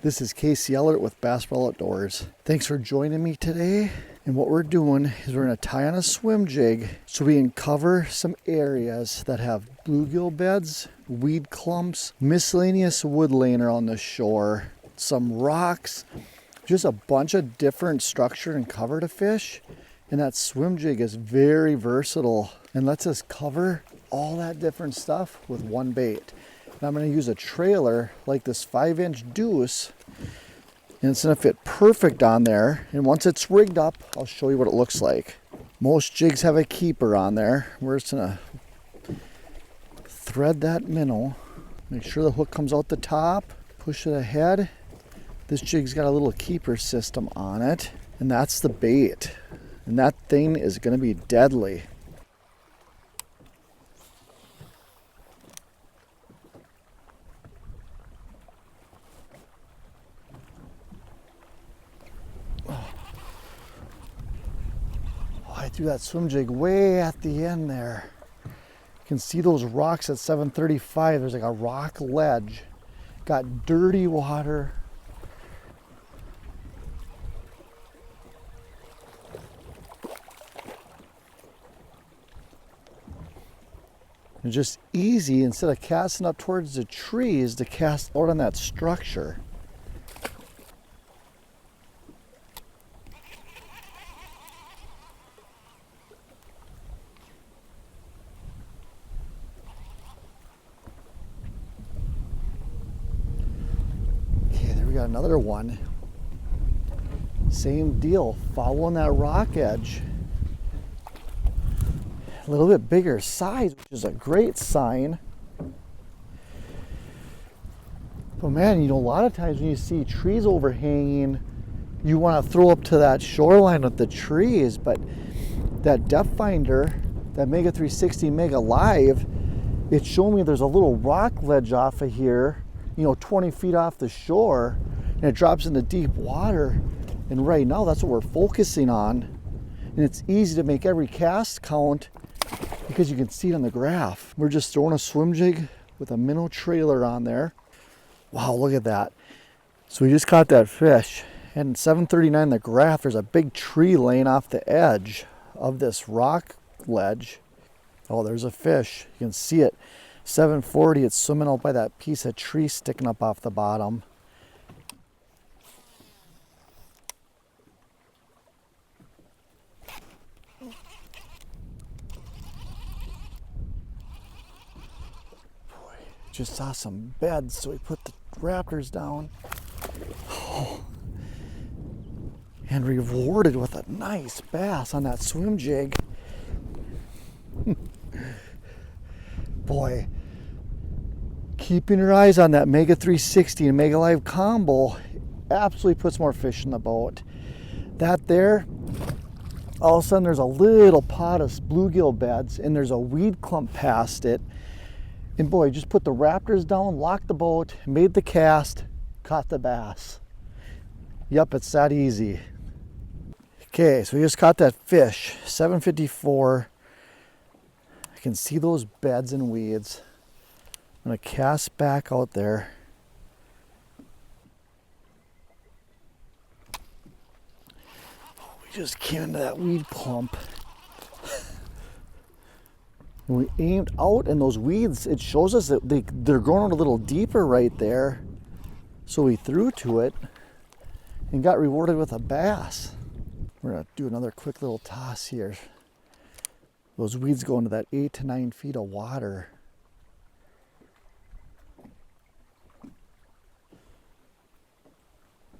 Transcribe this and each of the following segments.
This is Casey Ellert with Bass Pro Outdoors. Thanks for joining me today. And what we're doing is we're going to tie on a swim jig so we can cover some areas that have bluegill beds, weed clumps, miscellaneous wood laying around the shore, some rocks, just a bunch of different structure and cover to fish. And that swim jig is very versatile and lets us cover all that different stuff with one bait. And I'm going to use a trailer like this 5-inch Deuce, and it's going to fit perfect on there. And once it's rigged up, I'll show you what it looks like. Most jigs have a keeper on there. We're just going to thread that minnow, make sure the hook comes out the top, push it ahead. This jig's got a little keeper system on it, and that's the bait. And that thing is going to be deadly. I threw that swim jig way at the end there. You can see those rocks at 735. There's like a rock ledge. Got dirty water. It's just easy, instead of casting up towards the trees, to cast out on that structure. Got another one. Same deal, following that rock edge. A little bit bigger size, which is a great sign. But man, you know, a lot of times when you see trees overhanging, you want to throw up to that shoreline with the trees, but that depth finder, that Mega 360 Mega Live, it's showing me there's a little rock ledge off of here, 20 feet off the shore, and it drops into deep water. And right now, that's what we're focusing on. And it's easy to make every cast count because you can see it on the graph. We're just throwing a swim jig with a minnow trailer on there. Wow, look at that. So we just caught that fish. And 739, the graph, there's a big tree laying off the edge of this rock ledge. Oh, there's a fish. You can see it. 740, it's swimming out by that piece of tree sticking up off the bottom. Boy, just saw some beds, so we put the Raptors down. Oh. And rewarded with a nice bass on that swim jig. Boy, keeping your eyes on that Mega 360 and Mega Live combo absolutely puts more fish in the boat. That there, all of a sudden there's a little pot of bluegill beds and there's a weed clump past it. And boy, just put the Raptors down, locked the boat, made the cast, caught the bass. Yep, it's that easy. Okay, so we just caught that fish, 754. I can see those beds and weeds. I'm gonna cast back out there. We just came into that weed clump. And we aimed out, and those weeds, it shows us that they're growing out a little deeper right there. So we threw to it and got rewarded with a bass. We're gonna do another quick little toss here. Those weeds go into that 8 to 9 feet of water.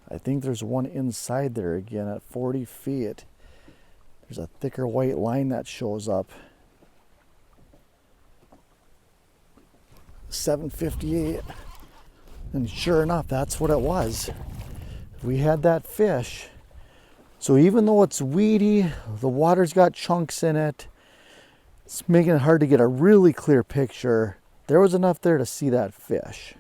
I think there's one inside there again at 40 feet. There's a thicker white line that shows up. 758. And sure enough, that's what it was. We had that fish. So even though it's weedy, the water's got chunks in it, it's making it hard to get a really clear picture. There was enough there to see that fish.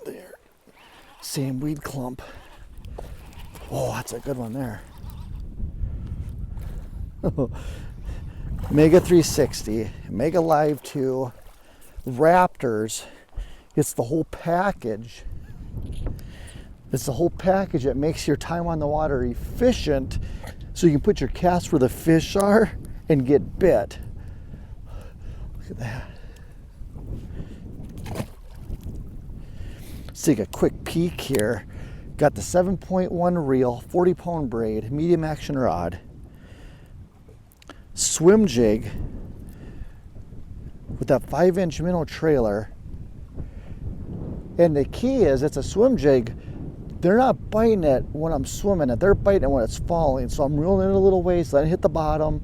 There. Same weed clump. Oh, that's a good one there. Mega 360, Mega Live 2, Raptors. It's the whole package. It's the whole package that makes your time on the water efficient so you can put your cast where the fish are and get bit. Look at that. Let's take a quick peek here. Got the 7.1 reel, 40-pound braid, medium action rod, swim jig with that 5-inch minnow trailer. And the key is it's a swim jig. They're not biting it when I'm swimming it. They're biting it when it's falling. So I'm reeling it a little ways, letting it hit the bottom,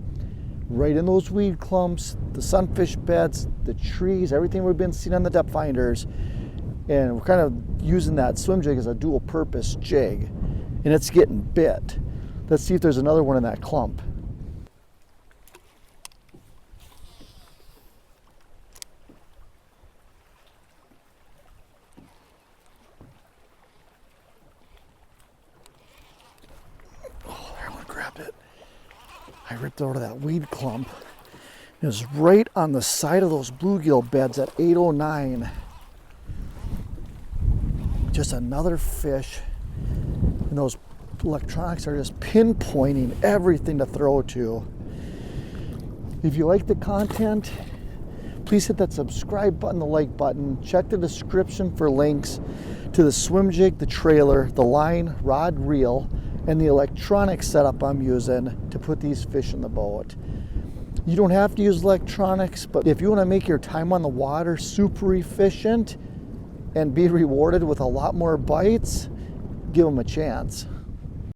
right in those weed clumps, the sunfish beds, the trees, everything we've been seeing on the depth finders. And we're kind of using that swim jig as a dual purpose jig. And it's getting bit. Let's see if there's another one in that clump. I ripped over to that weed clump. It was right on the side of those bluegill beds at 809. Just another fish. And those electronics are just pinpointing everything to throw to. If you like the content, please hit that subscribe button, the like button. Check the description for links to the swim jig, the trailer, the line, rod, reel, and the electronic setup I'm using to put these fish in the boat. You don't have to use electronics, but if you want to make your time on the water super efficient and be rewarded with a lot more bites, give them a chance.